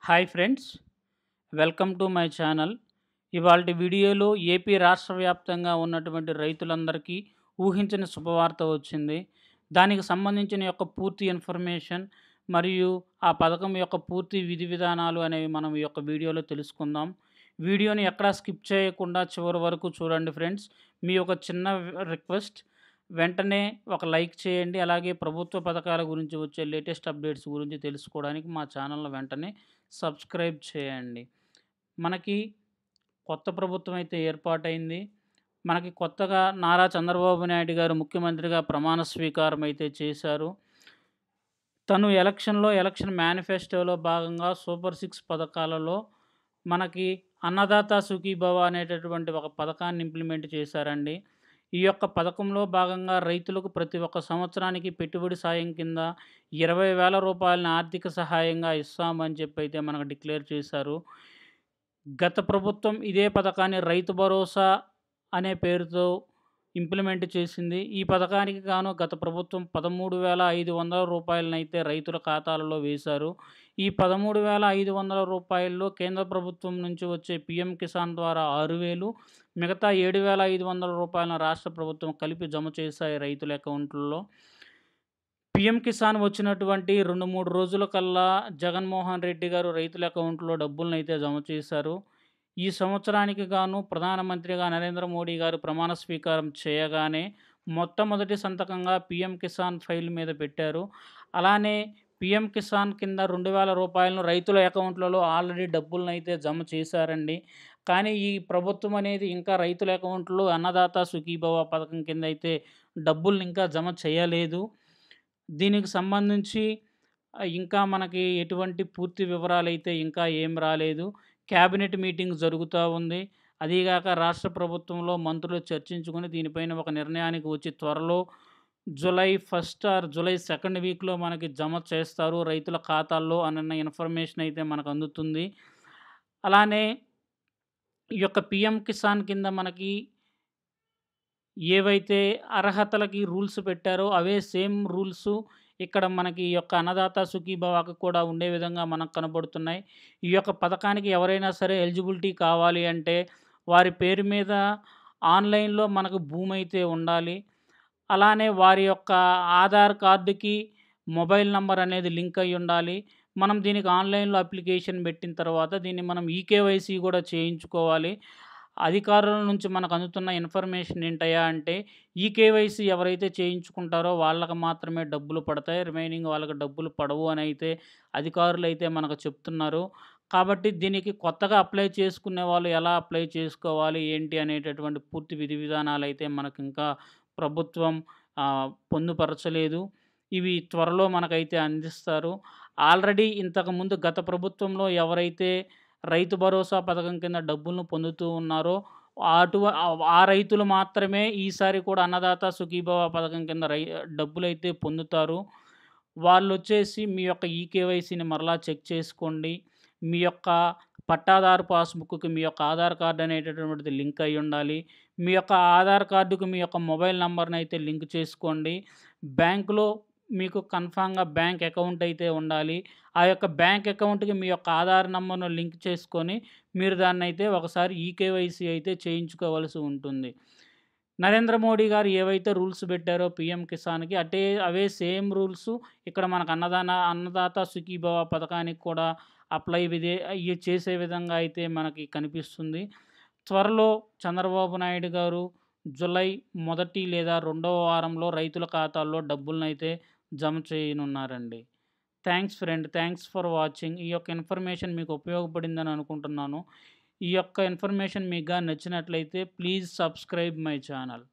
Hi friends, welcome to my channel. ఇవాల్టి వీడియోలో AP రాష్ట్ర వ్యాప్తంగా ఉన్నటువంటి రైతులందరికీ ఊహించని శుభవార్త వచ్చింది. దానికి సంబంధించిన యొక్క పూర్తి ఇన్ఫర్మేషన్ మరియు ఆ పథకం యొక్క పూర్తి విధి విధానాలు అనేవి మనం ఈ యొక్క వీడియోలో తెలుసుకుందాం. వీడియోని ఎక్కడా స్కిప్ చేయకుండా చివరి వరకు చూడండి ఫ్రెండ్స్. మీ ఒక చిన్న రిక్వెస్ట్, వెంటనే ఒక లైక్ చేయండి. అలాగే ప్రభుత్వ పథకాల గురించి వచ్చే లేటెస్ట్ అప్డేట్స్ గురించి తెలుసుకోవడానికి మా ఛానల్ని వెంటనే సబ్స్క్రైబ్ చేయండి. మనకి కొత్త ప్రభుత్వం అయితే ఏర్పాటైంది. మనకి కొత్తగా నారా చంద్రబాబు నాయుడు గారు ముఖ్యమంత్రిగా ప్రమాణ స్వీకారం అయితే చేశారు. తను ఎలక్షన్ మేనిఫెస్టోలో భాగంగా సూపర్ 6 పథకాలలో మనకి అన్నదాత సుఖీభవ అనేటటువంటి ఒక పథకాన్ని ఇంప్లిమెంట్ చేశారండి. ఈ యొక్క పథకంలో భాగంగా రైతులకు ప్రతి ఒక్క సంవత్సరానికి పెట్టుబడి సాయం కింద 20,000 రూపాయలని ఆర్థిక సహాయంగా ఇస్తామని చెప్పి అయితే మనకు డిక్లేర్ చేశారు. గత ప్రభుత్వం ఇదే పథకాన్ని రైతు భరోసా అనే పేరుతో ఇంప్లిమెంట్ చేసింది. ఈ పథకానికి గాను గత ప్రభుత్వం 13,500 రూపాయలనైతే రైతుల ఖాతాలలో వేశారు. ఈ 13,500 రూపాయల్లో కేంద్ర ప్రభుత్వం నుంచి వచ్చే పీఎం కిసాన్ ద్వారా 6,000, మిగతా 7,500 రూపాయలను రాష్ట్ర ప్రభుత్వం కలిపి జమ చేశాయి రైతుల అకౌంట్లలో. పీఎం కిసాన్ వచ్చినటువంటి 2-3 రోజుల కల్లా జగన్మోహన్ రెడ్డి గారు రైతుల అకౌంట్లో డబ్బులనైతే జమ చేశారు. ఈ సంవత్సరానికి గాను ప్రధానమంత్రిగా నరేంద్ర మోడీ గారు ప్రమాణ స్వీకారం చేయగానే మొట్టమొదటి సంతకంగా పీఎం కిసాన్ ఫైల్ మీద పెట్టారు. అలానే పీఎం కిసాన్ కింద 2,000 రూపాయలను రైతుల అకౌంట్లలో ఆల్రెడీ డబ్బులనైతే జమ చేశారండి. కానీ ఈ ప్రభుత్వం అనేది ఇంకా రైతుల అకౌంట్లో అన్నదాత సుఖీభవ పథకం కింద అయితే డబ్బుల్ని ఇంకా జమ చేయలేదు. దీనికి సంబంధించి ఇంకా మనకి ఎటువంటి పూర్తి వివరాలైతే ఇంకా ఏం రాలేదు. క్యాబినెట్ మీటింగ్ జరుగుతూ ఉంది. అదీగాక రాష్ట్ర ప్రభుత్వంలో మంత్రులు చర్చించుకుని దీనిపైన ఒక నిర్ణయానికి వచ్చి త్వరలో జూలై 1 ఆర్ జూలై 2 వీక్లో మనకి జమ చేస్తారు రైతుల ఖాతాల్లో అన్న ఇన్ఫర్మేషన్ అయితే మనకు అందుతుంది. అలానే ఈ యొక్క పీఎం కిసాన్ కింద మనకి ఏవైతే అర్హతలకి రూల్స్ పెట్టారో అవే సేమ్ రూల్స్ ఇక్కడ మనకి ఈ యొక్క అన్నదాత సుఖీభవకు కూడా ఉండే విధంగా మనకు కనబడుతున్నాయి. ఈ యొక్క పథకానికి ఎవరైనా సరే ఎలిజిబిలిటీ కావాలి అంటే వారి పేరు మీద ఆన్లైన్లో మనకు భూమి అయితే ఉండాలి. అలానే వారి యొక్క ఆధార్ కార్డుకి మొబైల్ నంబర్ అనేది లింక్ అయ్యి ఉండాలి. మనం దీనికి ఆన్లైన్లో అప్లికేషన్ పెట్టిన తర్వాత దీన్ని మనం ఈకేవైసీ కూడా చేయించుకోవాలి. అధికారుల నుంచి మనకు అందుతున్న ఇన్ఫర్మేషన్ ఏంటయ్యా అంటే ఈకేవైసీ ఎవరైతే చేయించుకుంటారో వాళ్ళకి మాత్రమే డబ్బులు పడతాయి, రిమైనింగ్ వాళ్ళకి డబ్బులు పడవు అని అయితే అధికారులు అయితే మనకు చెప్తున్నారు. కాబట్టి దీనికి కొత్తగా అప్లై చేసుకునే వాళ్ళు ఎలా అప్లై చేసుకోవాలి ఏంటి అనేటటువంటి పూర్తి విధి విధానాలు అయితే మనకు ఇంకా ప్రభుత్వం పొందుపరచలేదు. ఇవి త్వరలో మనకైతే అందిస్తారు. ఆల్రెడీ ఇంతకుముందు గత ప్రభుత్వంలో ఎవరైతే రైతు భరోసా పథకం కింద డబ్బులను పొందుతూ ఉన్నారో ఆ రైతులు మాత్రమే ఈసారి కూడా అన్నదాత సుఖీభవ పథకం కింద డబ్బులైతే పొందుతారు. వాళ్ళొచ్చేసి మీ యొక్క ఈకేవైసీని మరలా చెక్ చేసుకోండి. మీ యొక్క పట్టాదారు పాస్బుక్కి మీ యొక్క ఆధార్ కార్డు అనేటటువంటిది లింక్ అయి ఉండాలి. మీ యొక్క ఆధార్ కార్డుకు మీ యొక్క మొబైల్ నంబర్ని అయితే లింక్ చేసుకోండి. బ్యాంకులో మీకు కన్ఫామ్‌గా బ్యాంక్ అకౌంట్ అయితే ఉండాలి. ఆ యొక్క బ్యాంక్ అకౌంట్‌కి మీ యొక్క ఆధార్ నంబర్‌ను లింక్ చేసుకొని మీరు దాన్నైతే ఒకసారి ఈకేవైసీ అయితే చేయించుకోవాల్సి ఉంటుంది. నరేంద్ర మోడీ గారు ఏవైతే రూల్స్ పెట్టారో పీఎం కిసాన్‌కి అవే సేమ్ రూల్స్ ఇక్కడ మనకు అన్నదాత సుఖీభవ పథకానికి కూడా చేసే విధంగా అయితే మనకి కనిపిస్తుంది. త్వరలో చంద్రబాబు నాయుడు గారు జూలై 1 లేదా 2వ వారంలో రైతుల ఖాతాల్లో డబ్బులనైతే జమ చేయనున్నారండి. Thanks for watching. ఈ యొక్క ఇన్ఫర్మేషన్ మీకు ఉపయోగపడిందని అనుకుంటున్నాను. ఈ యొక్క ఇన్ఫర్మేషన్ మీకు నచ్చినట్లయితే ప్లీజ్ సబ్స్క్రైబ్ మై ఛానల్.